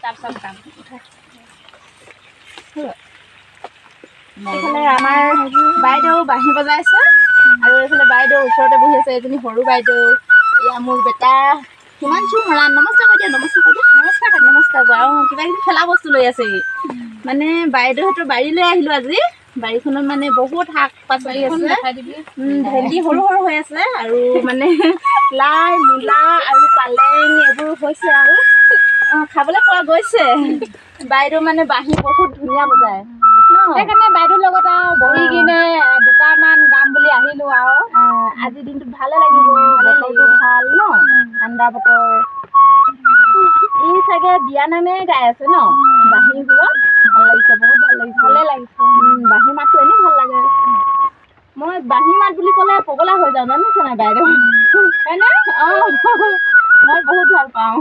তাৰপিছত কাম এইফালে আমাৰ বাইদেউ বাঁহী বজাইছে আৰু এইফালে বাইদেউ ওচৰতে বহি আছে এজনী সৰু বাইদেউ এয়া মোৰ বেটা হিমাংশু মৰাণ নমস্কাৰ কৰি দিয়া নমস্কাৰ কৰি দিয়া নমস্কাৰ কৰা অঁ কিবা কিবি খেলা বস্তু লৈ আছে মানে বাইদেউহঁতৰ বাৰীলৈ আহিলোঁ আজি বাৰীখনত মানে বহুত শাক পাচলি আছে ভেন্দি সৰু সৰু হৈ আছে আৰু মানে লাই মূলা আৰু পালেং এইবোৰ হৈছে আৰু অঁ খাবলৈ পোৱা গৈছে বাইদেউ মানে বাঁহী বহুত ধুনীয়া বজায় সেইকাৰণে বাইদেউৰ লগত আৰু বহি কিনে দুটামান গাম বুলি আহিলোঁ আৰু আজি দিনটো ভালে লাগিব বতৰটো ভাল ন ঠাণ্ডা বতৰ ই চাগে বিয়া নামে গাই আছে ন বাঁহীবোৰত ভাল লাগিছে বহুত ভাল লাগিছে ভালে লাগিছে বাঁহী মাতটো এনেই ভাল লাগে মই বাঁহী মাত বুলি ক'লে পগলা হৈ যাওঁ জানিছে নাই বাইদেউ হয়নে অঁ মই বহুত ভাল পাওঁ